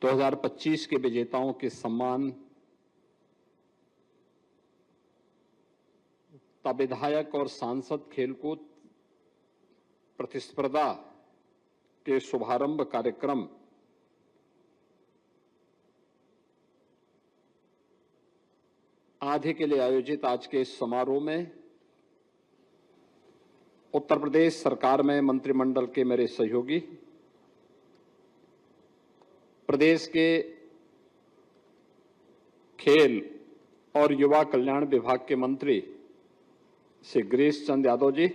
2025 के विजेताओं के सम्मान तथा विधायक और सांसद खेलकूद प्रतिस्पर्धा के शुभारंभ कार्यक्रम आदि के लिए आयोजित आज के इस समारोह में उत्तर प्रदेश सरकार में मंत्रिमंडल के मेरे सहयोगी, प्रदेश के खेल और युवा कल्याण विभाग के मंत्री श्री गिरीश चंद्र यादव जी,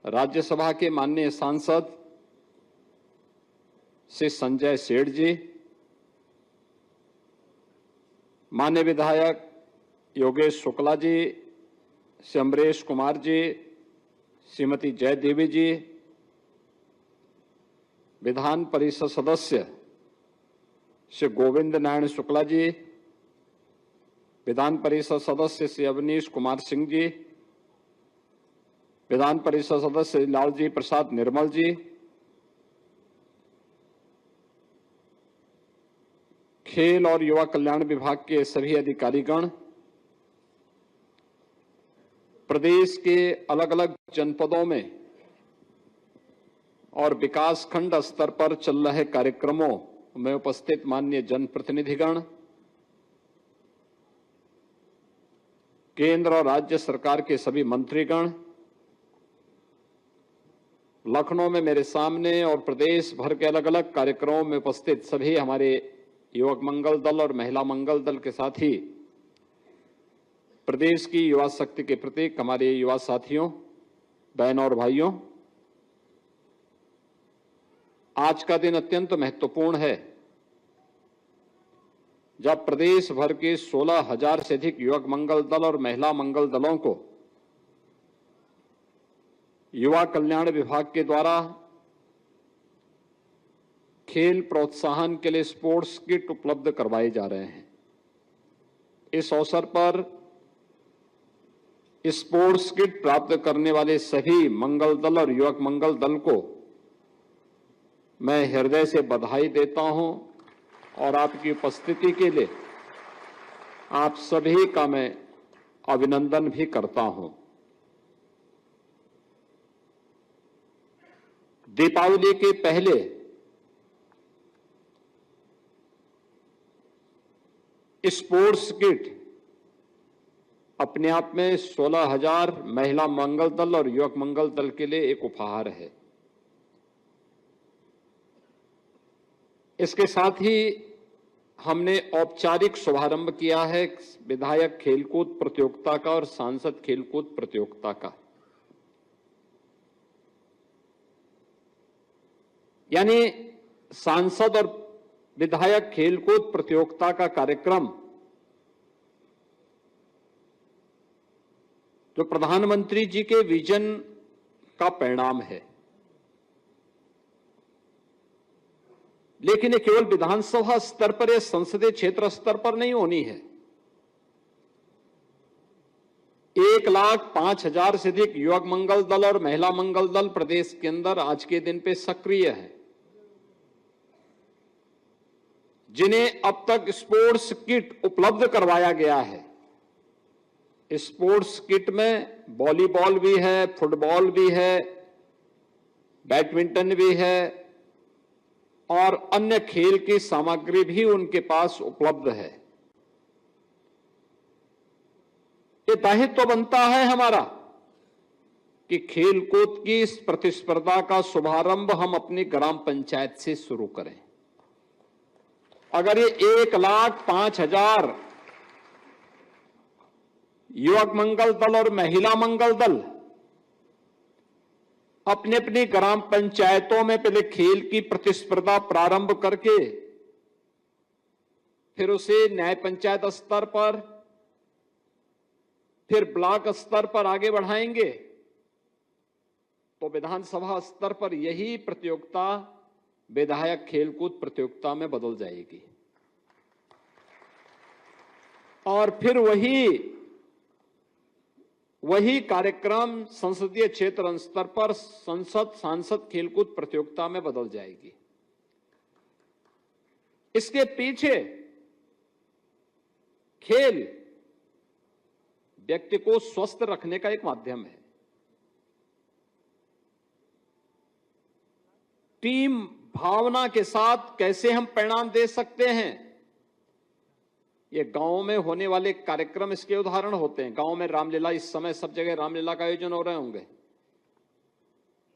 राज्यसभा के माननीय सांसद श्री संजय सेठ जी, माननीय विधायक योगेश शुक्ला जी, श्री अमरेश कुमार जी, श्रीमती जय देवी जी, विधान परिषद सदस्य श्री गोविंद नारायण शुक्ला जी, विधान परिषद सदस्य श्री अवनीश कुमार सिंह जी, विधान परिषद सदस्य लालजी प्रसाद निर्मल जी, खेल और युवा कल्याण विभाग के सभी अधिकारीगण, प्रदेश के अलग अलग जनपदों में और विकासखंड स्तर पर चल रहे कार्यक्रमों में उपस्थित माननीय जनप्रतिनिधिगण, केंद्र और राज्य सरकार के सभी मंत्रीगण, लखनऊ में मेरे सामने और प्रदेश भर के अलग अलग कार्यक्रमों में उपस्थित सभी हमारे युवक मंगल दल और महिला मंगल दल के साथ ही प्रदेश की युवा शक्ति के प्रतीक हमारे युवा साथियों, बहनों और भाइयों, आज का दिन अत्यंत महत्वपूर्ण है जब प्रदेश भर के 16,000 से अधिक युवक मंगल दल और महिला मंगल दलों को युवा कल्याण विभाग के द्वारा खेल प्रोत्साहन के लिए स्पोर्ट्स किट उपलब्ध करवाए जा रहे हैं। इस अवसर पर स्पोर्ट्स किट प्राप्त करने वाले सभी मंगल दल और युवक मंगल दल को मैं हृदय से बधाई देता हूं और आपकी उपस्थिति के लिए आप सभी का मैं अभिनंदन भी करता हूं। दीपावली के पहले स्पोर्ट्स किट अपने आप में 16,000 महिला मंगल दल और युवक मंगल दल के लिए एक उपहार है। इसके साथ ही हमने औपचारिक शुभारंभ किया है विधायक खेलकूद प्रतियोगिता का और सांसद खेलकूद प्रतियोगिता का, यानी सांसद और विधायक खेलकूद प्रतियोगिता का कार्यक्रम जो प्रधानमंत्री जी के विजन का परिणाम है। लेकिन ये केवल विधानसभा स्तर पर या संसदीय क्षेत्र स्तर पर नहीं होनी है। 1,05,000 से अधिक युवक मंगल दल और महिला मंगल दल प्रदेश के अंदर आज के दिन पे सक्रिय है, जिन्हें अब तक स्पोर्ट्स किट उपलब्ध करवाया गया है। स्पोर्ट्स किट में वॉलीबॉल भी है, फुटबॉल भी है, बैडमिंटन भी है और अन्य खेल की सामग्री भी उनके पास उपलब्ध है। ये दायित्व बनता है हमारा कि खेलकूद की इस प्रतिस्पर्धा का शुभारंभ हम अपनी ग्राम पंचायत से शुरू करें। अगर ये 1,05,000 युवक मंगल दल और महिला मंगल दल अपने अपनी ग्राम पंचायतों में पहले खेल की प्रतिस्पर्धा प्रारंभ करके फिर उसे न्याय पंचायत स्तर पर, फिर ब्लॉक स्तर पर आगे बढ़ाएंगे, तो विधानसभा स्तर पर यही प्रतियोगिता विधायक खेलकूद प्रतियोगिता में बदल जाएगी और फिर वही कार्यक्रम संसदीय क्षेत्र स्तर पर संसद सांसद खेलकूद प्रतियोगिता में बदल जाएगी। इसके पीछे खेल व्यक्ति को स्वस्थ रखने का एक माध्यम है। टीम भावना के साथ कैसे हम परिणाम दे सकते हैं, ये गांव में होने वाले कार्यक्रम इसके उदाहरण होते हैं। गांव में रामलीला, इस समय सब जगह रामलीला का आयोजन हो रहे होंगे।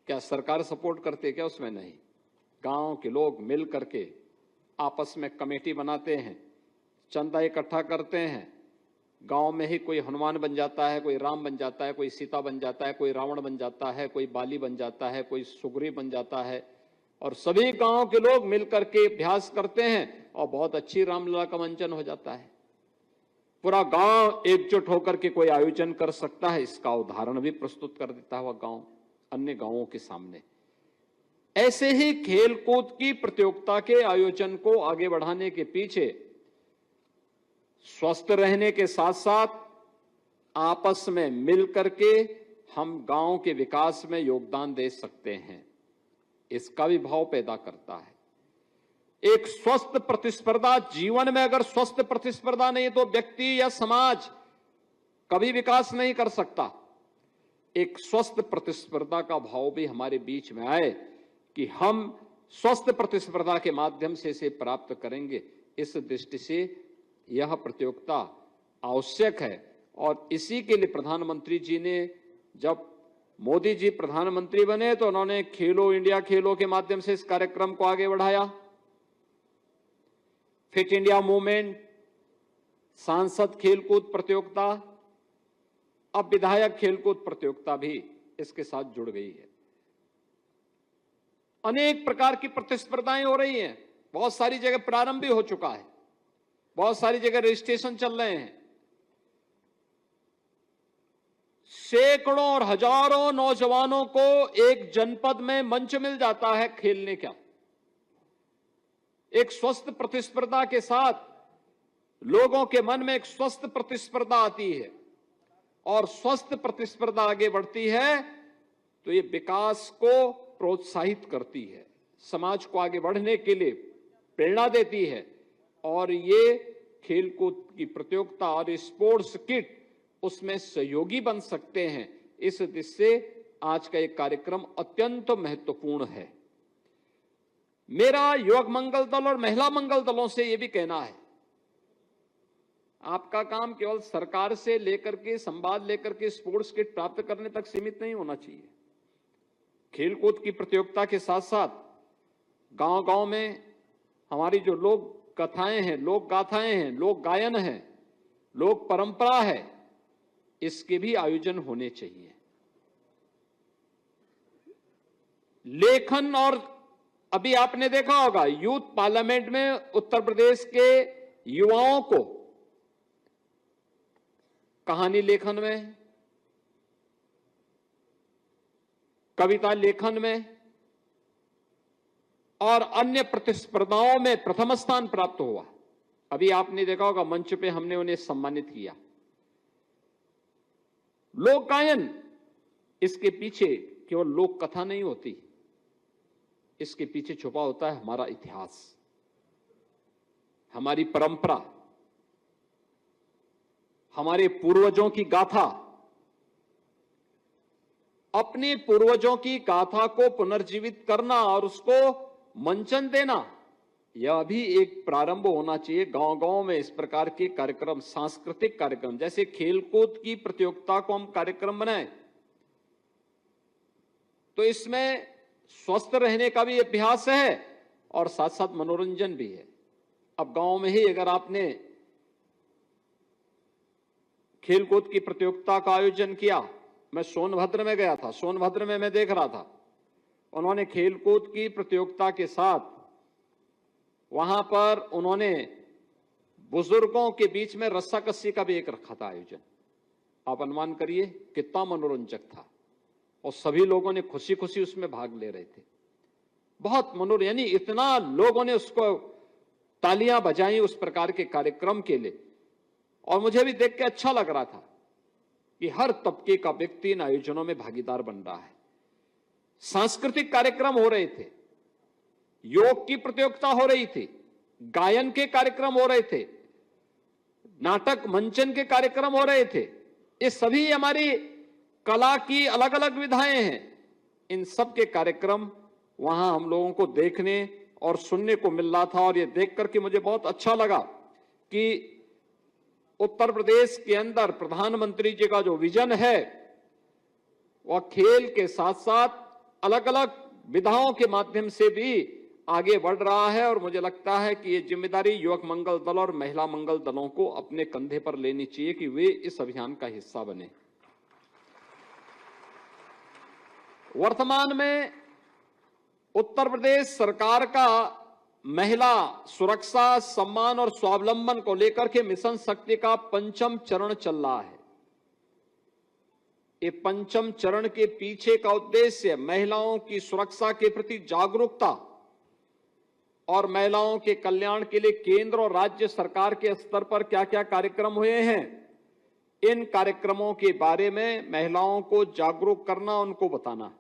क्या सरकार सपोर्ट करती है क्या? उसमें नहीं। गांव के लोग मिल करके आपस में कमेटी बनाते हैं, चंदा इकट्ठा करते हैं। गांव में ही कोई हनुमान बन जाता है, कोई राम बन जाता है, कोई सीता बन जाता है, कोई रावण बन जाता है, कोई बाली बन जाता है, कोई सुग्रीव बन जाता है, और सभी गांव के लोग मिलकर के अभ्यास करते हैं और बहुत अच्छी रामलीला का मंचन हो जाता है। पूरा गांव एकजुट होकर के कोई आयोजन कर सकता है, इसका उदाहरण भी प्रस्तुत कर देता है वह गांव अन्य गांवों के सामने। ऐसे ही खेल कूद की प्रतियोगिता के आयोजन को आगे बढ़ाने के पीछे स्वस्थ रहने के साथ साथ आपस में मिलकर के हम गांव के विकास में योगदान दे सकते हैं, इसका भी भाव पैदा करता है। एक स्वस्थ प्रतिस्पर्धा, जीवन में अगर स्वस्थ प्रतिस्पर्धा नहीं तो व्यक्ति या समाज कभी विकास नहीं कर सकता। एक स्वस्थ प्रतिस्पर्धा का भाव भी हमारे बीच में आए कि हम स्वस्थ प्रतिस्पर्धा के माध्यम से इसे प्राप्त करेंगे। इस दृष्टि से यह प्रतियोगिता आवश्यक है और इसी के लिए प्रधानमंत्री जी ने, जब मोदी जी प्रधानमंत्री बने तो उन्होंने खेलो इंडिया खेलो के माध्यम से इस कार्यक्रम को आगे बढ़ाया। फिट इंडिया मूवमेंट, सांसद खेलकूद प्रतियोगिता, अब विधायक खेलकूद प्रतियोगिता भी इसके साथ जुड़ गई है। अनेक प्रकार की प्रतिस्पर्धाएं हो रही हैं। बहुत सारी जगह प्रारंभ भी हो चुका है, बहुत सारी जगह रजिस्ट्रेशन चल रहे हैं। सैकड़ों और हजारों नौजवानों को एक जनपद में मंच मिल जाता है खेलने का। एक स्वस्थ प्रतिस्पर्धा के साथ लोगों के मन में एक स्वस्थ प्रतिस्पर्धा आती है और स्वस्थ प्रतिस्पर्धा आगे बढ़ती है तो ये विकास को प्रोत्साहित करती है, समाज को आगे बढ़ने के लिए प्रेरणा देती है। और ये खेलकूद की प्रतियोगिता और स्पोर्ट्स किट उसमें सहयोगी बन सकते हैं। इस दृष्टि से आज का एक कार्यक्रम अत्यंत महत्वपूर्ण है। मेरा युवक मंगल दल और महिला मंगल दलों से यह भी कहना है, आपका काम केवल सरकार से लेकर के संवाद लेकर के स्पोर्ट्स किट प्राप्त करने तक सीमित नहीं होना चाहिए। खेलकूद की प्रतियोगिता के साथ साथ गांव-गांव में हमारी जो लोक कथाएं हैं, लोक गाथाएं हैं, लोक गायन है, लोक परंपरा है, इसके भी आयोजन होने चाहिए। लेखन, और अभी आपने देखा होगा यूथ पार्लियामेंट में उत्तर प्रदेश के युवाओं को कहानी लेखन में, कविता लेखन में और अन्य प्रतिस्पर्धाओं में प्रथम स्थान प्राप्त हुआ। अभी आपने देखा होगा मंच पे हमने उन्हें सम्मानित किया। लोक गायन, इसके पीछे केवल लोक कथा नहीं होती, इसके पीछे छुपा होता है हमारा इतिहास, हमारी परंपरा, हमारे पूर्वजों की गाथा। अपने पूर्वजों की गाथा को पुनर्जीवित करना और उसको मंचन देना, यह भी एक प्रारंभ होना चाहिए। गांव-गांव में इस प्रकार के कार्यक्रम, सांस्कृतिक कार्यक्रम, जैसे खेलकूद की प्रतियोगिता को हम कार्यक्रम बनाएं तो इसमें स्वस्थ रहने का भी अभ्यास है और साथ साथ मनोरंजन भी है। अब गांव में ही अगर आपने खेलकूद की प्रतियोगिता का आयोजन किया, मैं सोनभद्र में गया था, सोनभद्र में मैं देख रहा था, उन्होंने खेलकूद की प्रतियोगिता के साथ वहां पर उन्होंने बुजुर्गों के बीच में रस्साकस्सी का भी एक रखा था आयोजन। आप अनुमान करिए कितना मनोरंजक था और सभी लोगों ने खुशी खुशी उसमें भाग ले रहे थे। बहुत मनोरंजन, यानी इतना लोगों ने उसको तालियां बजाई उस प्रकार के कार्यक्रम के लिए। और मुझे भी देख के अच्छा लग रहा था कि हर तबके का व्यक्ति इन आयोजनों में भागीदार बन रहा है। सांस्कृतिक कार्यक्रम हो रहे थे, योग की प्रतियोगिता हो रही थी, गायन के कार्यक्रम हो रहे थे, नाटक मंचन के कार्यक्रम हो रहे थे। ये सभी हमारी कला की अलग अलग विधाएं हैं। इन सब के कार्यक्रम वहां हम लोगों को देखने और सुनने को मिल रहा था, और ये देख करके मुझे बहुत अच्छा लगा कि उत्तर प्रदेश के अंदर प्रधानमंत्री जी का जो विजन है वह खेल के साथ साथ अलग अलग विधाओं के माध्यम से भी आगे बढ़ रहा है। और मुझे लगता है कि ये जिम्मेदारी युवक मंगल दल और महिला मंगल दलों को अपने कंधे पर लेनी चाहिए कि वे इस अभियान का हिस्सा बने। वर्तमान में उत्तर प्रदेश सरकार का महिला सुरक्षा, सम्मान और स्वावलंबन को लेकर के मिशन शक्ति का 5वां चरण चल रहा है। ये 5वें चरण के पीछे का उद्देश्य महिलाओं की सुरक्षा के प्रति जागरूकता और महिलाओं के कल्याण के लिए केंद्र और राज्य सरकार के स्तर पर क्या क्या कार्यक्रम हुए हैं, इन कार्यक्रमों के बारे में महिलाओं को जागरूक करना, उनको बताना।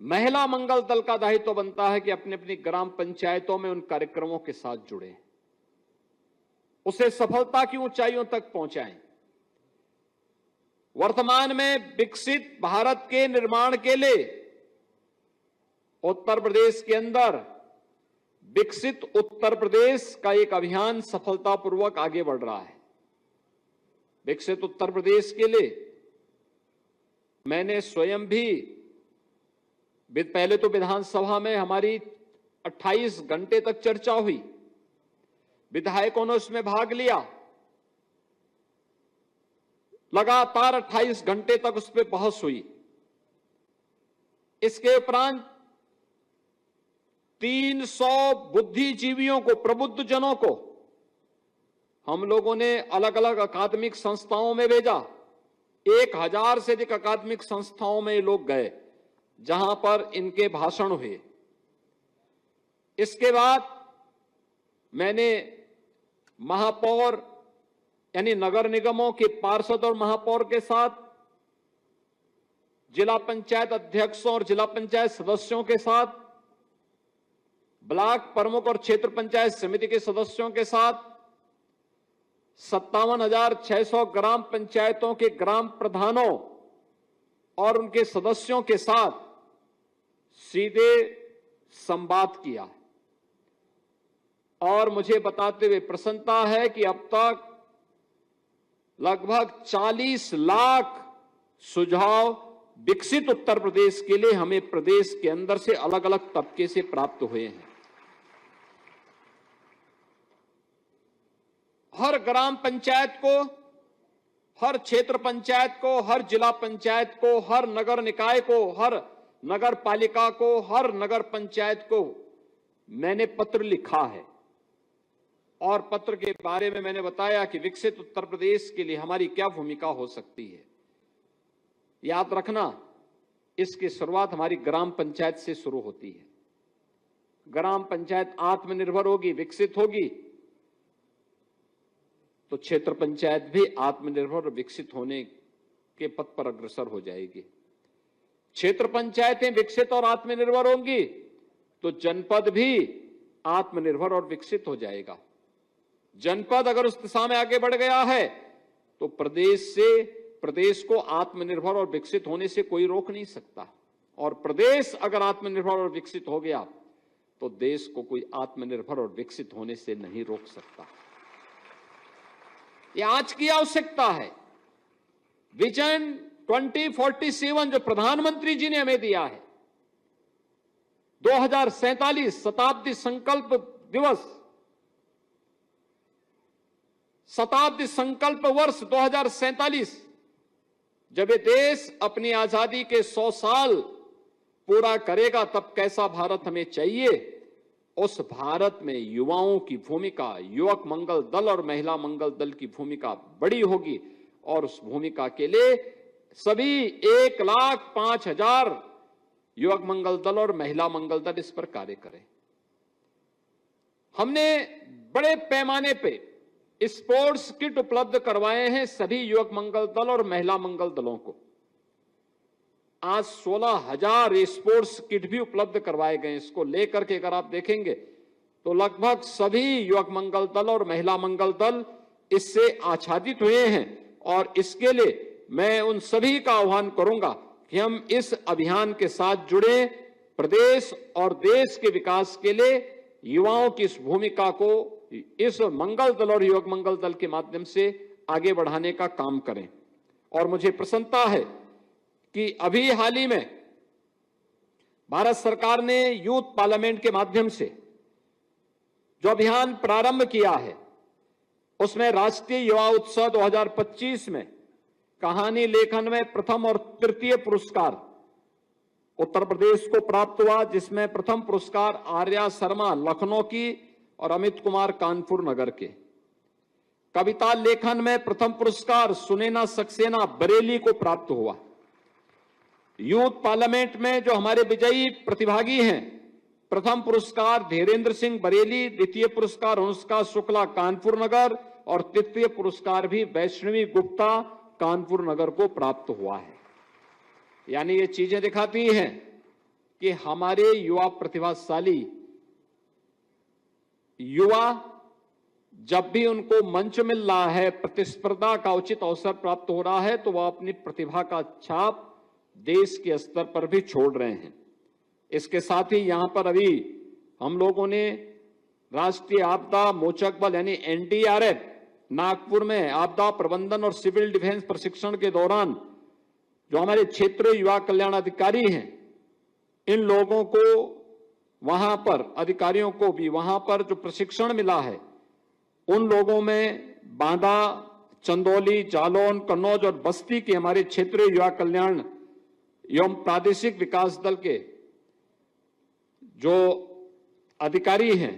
महिला मंगल दल का दायित्व बनता है कि अपनी अपनी ग्राम पंचायतों में उन कार्यक्रमों के साथ जुड़े, उसे सफलता की ऊंचाइयों तक पहुंचाएं। वर्तमान में विकसित भारत के निर्माण के लिए उत्तर प्रदेश के अंदर विकसित उत्तर प्रदेश का एक अभियान सफलतापूर्वक आगे बढ़ रहा है। विकसित उत्तर प्रदेश के लिए मैंने स्वयं भी, पहले तो विधानसभा में हमारी 28 घंटे तक चर्चा हुई, विधायकों ने उसमें भाग लिया, लगातार 28 घंटे तक उस पर बहस हुई। इसके उपरांत 300 बुद्धिजीवियों को, प्रबुद्ध जनों को हम लोगों ने अलग अलग अकादमिक संस्थाओं में भेजा। 1000 से अधिक अकादमिक संस्थाओं में लोग गए जहां पर इनके भाषण हुए। इसके बाद मैंने महापौर यानी नगर निगमों के पार्षद और महापौर के साथ, जिला पंचायत अध्यक्षों और जिला पंचायत सदस्यों के साथ, ब्लॉक प्रमुख और क्षेत्र पंचायत समिति के सदस्यों के साथ, 57,600 ग्राम पंचायतों के ग्राम प्रधानों और उनके सदस्यों के साथ सीधे संवाद किया। और मुझे बताते हुए प्रसन्नता है कि अब तक लगभग 40 लाख सुझाव विकसित उत्तर प्रदेश के लिए हमें प्रदेश के अंदर से अलग अलग तबके से प्राप्त हुए हैं। हर ग्राम पंचायत को, हर क्षेत्र पंचायत को, हर जिला पंचायत को, हर नगर निकाय को, हर नगर पालिका को, हर नगर पंचायत को मैंने पत्र लिखा है। और पत्र के बारे में मैंने बताया कि विकसित उत्तर प्रदेश के लिए हमारी क्या भूमिका हो सकती है। याद रखना, इसकी शुरुआत हमारी ग्राम पंचायत से शुरू होती है। ग्राम पंचायत आत्मनिर्भर होगी, विकसित होगी, तो क्षेत्र पंचायत भी आत्मनिर्भर और विकसित होने के पथ पर अग्रसर हो जाएगी। क्षेत्र पंचायतें विकसित और आत्मनिर्भर होंगी तो जनपद भी आत्मनिर्भर और विकसित हो जाएगा। जनपद अगर उस दिशा में आगे बढ़ गया है तो प्रदेश को आत्मनिर्भर और विकसित होने से कोई रोक नहीं सकता। और प्रदेश अगर आत्मनिर्भर और विकसित हो गया तो देश को कोई आत्मनिर्भर और विकसित होने से नहीं रोक सकता। ये आज की आवश्यकता है। विजन 2047 जो प्रधानमंत्री जी ने हमें दिया है, 2047 शताब्दी संकल्प दिवस, शताब्दी संकल्प वर्ष 2047, जब ये देश अपनी आजादी के 100 साल पूरा करेगा तब कैसा भारत हमें चाहिए। उस भारत में युवाओं की भूमिका, युवक मंगल दल और महिला मंगल दल की भूमिका बड़ी होगी। और उस भूमिका के लिए सभी 1,05,000 युवक मंगल दल और महिला मंगल दल इस पर कार्य करें। हमने बड़े पैमाने पे स्पोर्ट्स किट उपलब्ध करवाए हैं सभी युवक मंगल दल और महिला मंगल दलों को। आज 16,000 स्पोर्ट्स किट भी उपलब्ध करवाए गए। इसको लेकर के अगर आप देखेंगे तो लगभग सभी युवक मंगल दल और महिला मंगल दल इससे आच्छादित हुए हैं। और इसके लिए मैं उन सभी का आह्वान करूंगा कि हम इस अभियान के साथ जुड़े, प्रदेश और देश के विकास के लिए युवाओं की इस भूमिका को इस मंगल दल और युवक मंगल दल के माध्यम से आगे बढ़ाने का काम करें। और मुझे प्रसन्नता है कि अभी हाल ही में भारत सरकार ने यूथ पार्लियामेंट के माध्यम से जो अभियान प्रारंभ किया है, उसमें राष्ट्रीय युवा उत्सव 2025 में कहानी लेखन में प्रथम और तृतीय पुरस्कार उत्तर प्रदेश को प्राप्त हुआ, जिसमें प्रथम पुरस्कार आर्या शर्मा लखनऊ की और अमित कुमार कानपुर नगर के। कविता लेखन में प्रथम पुरस्कार सुनैना सक्सेना बरेली को प्राप्त हुआ। यूथ पार्लियामेंट में जो हमारे विजयी प्रतिभागी हैं, प्रथम पुरस्कार धीरेन्द्र सिंह बरेली, द्वितीय पुरस्कार अनुष्का शुक्ला कानपुर नगर और तृतीय पुरस्कार भी वैष्णवी गुप्ता कानपुर नगर को प्राप्त हुआ है। यानी ये चीजें दिखाती हैं कि हमारे युवा प्रतिभाशाली युवा जब भी उनको मंच मिल रहा है, प्रतिस्पर्धा का उचित अवसर प्राप्त हो रहा है, तो वह अपनी प्रतिभा का छाप देश के स्तर पर भी छोड़ रहे हैं। इसके साथ ही यहां पर अभी हम लोगों ने राष्ट्रीय आपदा मोचक बल यानी एनडीआरएफ नागपुर में आपदा प्रबंधन और सिविल डिफेंस प्रशिक्षण के दौरान जो हमारे क्षेत्रीय युवा कल्याण अधिकारी हैं, इन लोगों को वहां पर अधिकारियों को भी वहां पर जो प्रशिक्षण मिला है, उन लोगों में बांदा, चंदौली, जालौन, कन्नौज और बस्ती के हमारे क्षेत्रीय युवा कल्याण एवं प्रादेशिक विकास दल के जो अधिकारी हैं,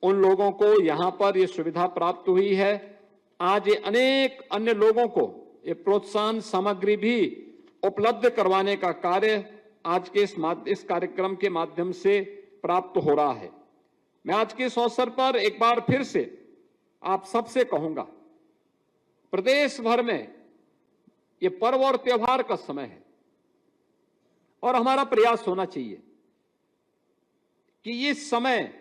उन लोगों को यहां पर यह सुविधा प्राप्त हुई है। आज ये अनेक अन्य लोगों को ये प्रोत्साहन सामग्री भी उपलब्ध करवाने का कार्य आज के इस कार्यक्रम के माध्यम से प्राप्त हो रहा है। मैं आज के इस अवसर पर एक बार फिर से आप सबसे कहूंगा, प्रदेश भर में ये पर्व और त्योहार का समय है और हमारा प्रयास होना चाहिए कि ये समय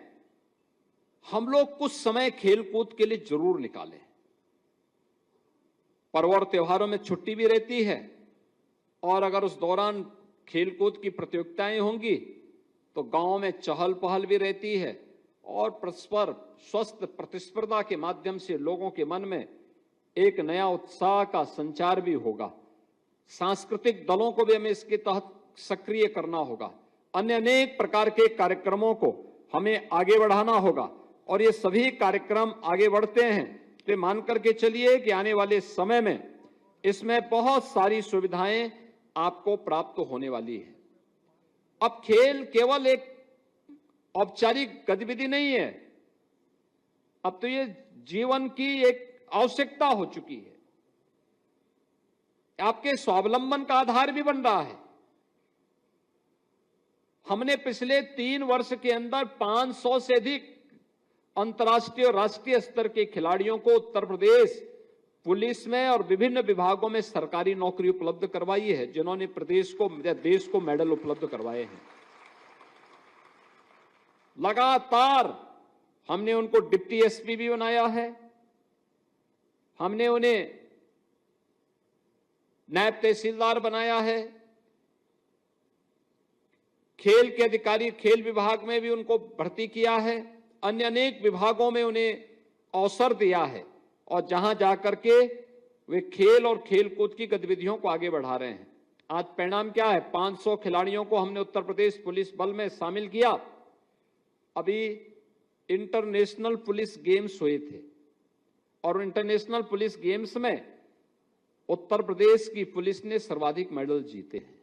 हम लोग कुछ समय खेलकूद के लिए जरूर निकालें। पर्व और त्योहारों में छुट्टी भी रहती है और अगर उस दौरान खेलकूद की प्रतियोगिताएं होंगी तो गांव में चहल पहल भी रहती है और परस्पर स्वस्थ प्रतिस्पर्धा के माध्यम से लोगों के मन में एक नया उत्साह का संचार भी होगा। सांस्कृतिक दलों को भी हमें इसके तहत सक्रिय करना होगा। अन्य अनेक प्रकार के कार्यक्रमों को हमें आगे बढ़ाना होगा और ये सभी कार्यक्रम आगे बढ़ते हैं तो मान करके चलिए कि आने वाले समय में इसमें बहुत सारी सुविधाएं आपको प्राप्त होने वाली है। अब खेल केवल एक औपचारिक गतिविधि नहीं है, अब तो ये जीवन की एक आवश्यकता हो चुकी है, आपके स्वावलंबन का आधार भी बन रहा है। हमने पिछले 3 वर्ष के अंदर 500 से अधिक अंतर्राष्ट्रीय और राष्ट्रीय स्तर के खिलाड़ियों को उत्तर प्रदेश पुलिस में और विभिन्न विभागों में सरकारी नौकरी उपलब्ध करवाई है, जिन्होंने प्रदेश को या देश को मेडल उपलब्ध करवाए हैं। लगातार हमने उनको डिप्टी एसपी भी बनाया है, हमने उन्हें नायब तहसीलदार बनाया है, खेल के अधिकारी खेल विभाग में भी उनको भर्ती किया है, अन्य अनेक विभागों में उन्हें अवसर दिया है और जहां जाकर के वे खेल और खेलकूद की गतिविधियों को आगे बढ़ा रहे हैं। आज परिणाम क्या है? 500 खिलाड़ियों को हमने उत्तर प्रदेश पुलिस बल में शामिल किया। अभी इंटरनेशनल पुलिस गेम्स हुए थे और इंटरनेशनल पुलिस गेम्स में उत्तर प्रदेश की पुलिस ने सर्वाधिक मेडल जीते हैं।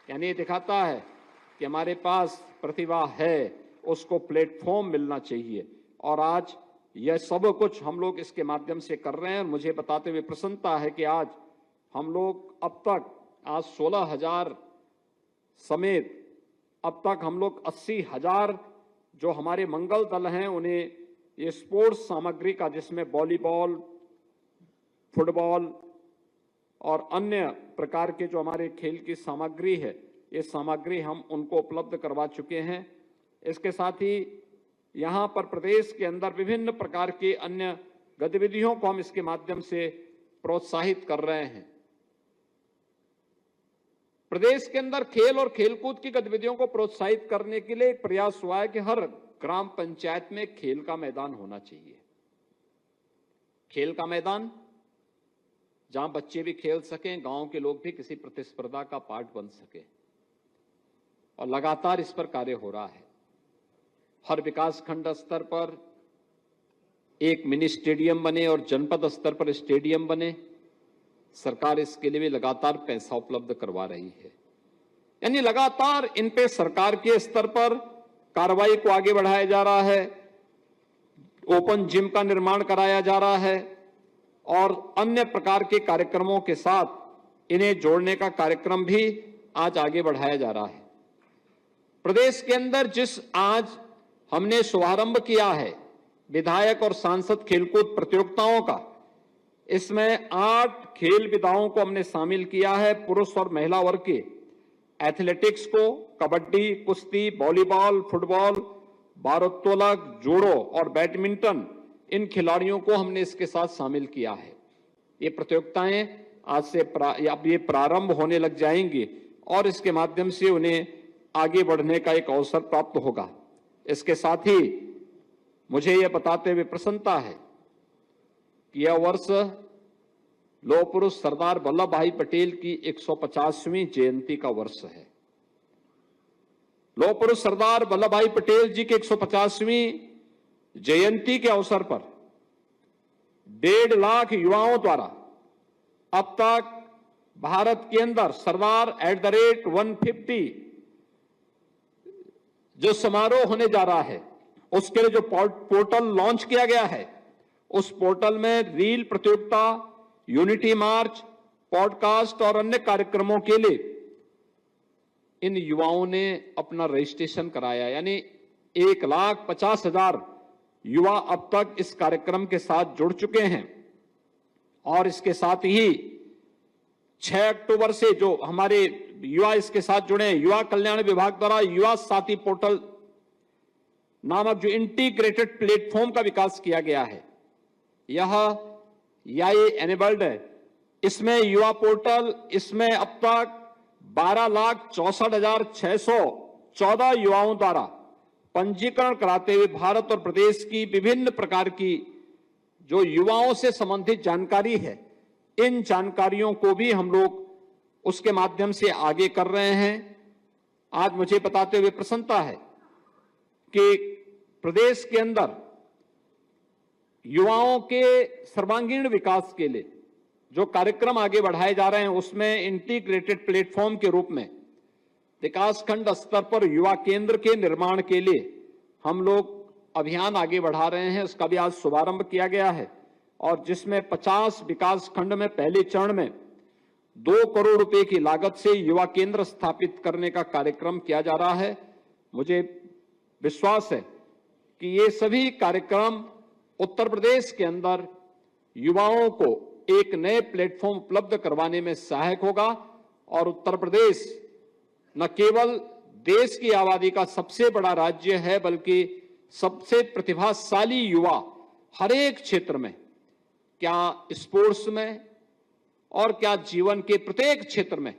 यानी ये दिखाता है कि हमारे पास प्रतिभा है, उसको प्लेटफॉर्म मिलना चाहिए और आज यह सब कुछ हम लोग इसके माध्यम से कर रहे हैं। और मुझे बताते हुए प्रसन्नता है कि आज हम लोग अब तक 16,000 समेत अब तक हम लोग 80,000 जो हमारे मंगल दल हैं उन्हें ये स्पोर्ट्स सामग्री का, जिसमें वॉलीबॉल, फुटबॉल और अन्य प्रकार के जो हमारे खेल की सामग्री है, ये सामग्री हम उनको उपलब्ध करवा चुके हैं। इसके साथ ही यहां पर प्रदेश के अंदर विभिन्न प्रकार के अन्य गतिविधियों को हम इसके माध्यम से प्रोत्साहित कर रहे हैं। प्रदेश के अंदर खेल और खेलकूद की गतिविधियों को प्रोत्साहित करने के लिए एक प्रयास हुआ है कि हर ग्राम पंचायत में खेल का मैदान होना चाहिए। खेल का मैदान जहां बच्चे भी खेल सकें, गांव के लोग भी किसी प्रतिस्पर्धा का पार्ट बन सके, और लगातार इस पर कार्य हो रहा है। हर विकास खंड स्तर पर एक मिनी स्टेडियम बने और जनपद स्तर पर स्टेडियम बने। सरकार इसके लिए भी लगातार पैसा उपलब्ध करवा रही है। यानी लगातार इन पे सरकार के स्तर पर कार्रवाई को आगे बढ़ाया जा रहा है। ओपन जिम का निर्माण कराया जा रहा है और अन्य प्रकार के कार्यक्रमों के साथ इन्हें जोड़ने का कार्यक्रम भी आज आगे बढ़ाया जा रहा है। प्रदेश के अंदर जिस आज हमने शुभारंभ किया है विधायक और सांसद खेलकूद प्रतियोगिताओं का, इसमें 8 खेल विधाओं को हमने शामिल किया है। पुरुष और महिला वर्ग के एथलेटिक्स को, कबड्डी, कुश्ती, वॉलीबॉल, फुटबॉल, भारोत्तोलक, जूडो और बैडमिंटन, इन खिलाड़ियों को हमने इसके साथ शामिल किया है। ये प्रतियोगिताएं आज से अब ये प्रारंभ होने लग जाएंगी और इसके माध्यम से उन्हें आगे बढ़ने का एक अवसर प्राप्त होगा। इसके साथ ही मुझे यह बताते हुए प्रसन्नता है कि यह वर्ष लौह पुरुष सरदार वल्लभ भाई पटेल की 150वीं जयंती का वर्ष है। लौह पुरुष सरदार वल्लभ भाई पटेल जी की 150वीं जयंती के अवसर पर 1.5 लाख युवाओं द्वारा अब तक भारत के अंदर सरदार @150 जो समारोह होने जा रहा है, उसके लिए जो पोर्टल लॉन्च किया गया है, उस पोर्टल में रील प्रतियोगिता, यूनिटी मार्च, पॉडकास्ट और अन्य कार्यक्रमों के लिए इन युवाओं ने अपना रजिस्ट्रेशन कराया। यानी 1,50,000 युवा अब तक इस कार्यक्रम के साथ जुड़ चुके हैं। और इसके साथ ही 6 अक्टूबर से जो हमारे युवा इसके साथ जुड़े हैं, युवा कल्याण विभाग द्वारा युवा साथी पोर्टल नामक जो इंटीग्रेटेड प्लेटफॉर्म का विकास किया गया है, यह एनेबल्ड है। इसमें युवा पोर्टल, इसमें अब तक 12,64,614 युवाओं द्वारा पंजीकरण कराते हुए भारत और प्रदेश की विभिन्न प्रकार की जो युवाओं से संबंधित जानकारी है, इन जानकारियों को भी हम लोग उसके माध्यम से आगे कर रहे हैं। आज मुझे बताते हुए प्रसन्नता है कि प्रदेश के अंदर युवाओं के सर्वांगीण विकास के लिए जो कार्यक्रम आगे बढ़ाए जा रहे हैं, उसमें इंटीग्रेटेड प्लेटफॉर्म के रूप में विकासखंड स्तर पर युवा केंद्र के निर्माण के लिए हम लोग अभियान आगे बढ़ा रहे हैं। उसका भी आज शुभारंभ किया गया है और जिसमें 50 विकासखंड में पहले चरण में 2 करोड़ रुपए की लागत से युवा केंद्र स्थापित करने का कार्यक्रम किया जा रहा है। मुझे विश्वास है कि ये सभी कार्यक्रम उत्तर प्रदेश के अंदर युवाओं को एक नए प्लेटफॉर्म उपलब्ध करवाने में सहायक होगा और उत्तर प्रदेश न केवल देश की आबादी का सबसे बड़ा राज्य है, बल्कि सबसे प्रतिभाशाली युवा हर एक क्षेत्र में, क्या स्पोर्ट्स में और क्या जीवन के प्रत्येक क्षेत्र में,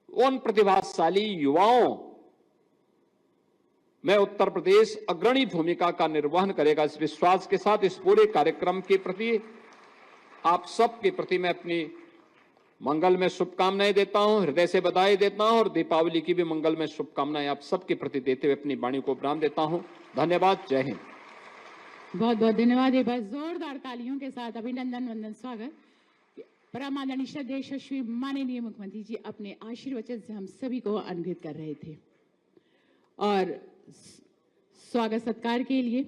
उन प्रतिभाशाली युवाओं में उत्तर प्रदेश अग्रणी भूमिका का निर्वहन करेगा। इस विश्वास के साथ इस पूरे कार्यक्रम के प्रति आप सबके प्रति मैं अपनी मंगल में शुभकामनाएं देता हूं, हृदय से बधाई देता हूं और दीपावली की भी मंगल में शुभकामनाएं आप सबके प्रति देते हुए अपनी वाणी को विराम देता हूं। धन्यवाद। जय हिंद। बहुत बहुत धन्यवाद। एक बार जोरदार तालियों के साथ अभिनंदन वंदन स्वागत। परम आदरणीय श्रद्धेय यशस्वी माननीय मुख्यमंत्री जी अपने आशीर्वचन से हम सभी को अनुग्रहित कर रहे थे और स्वागत सत्कार के लिए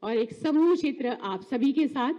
और एक समूह चित्र आप सभी के साथ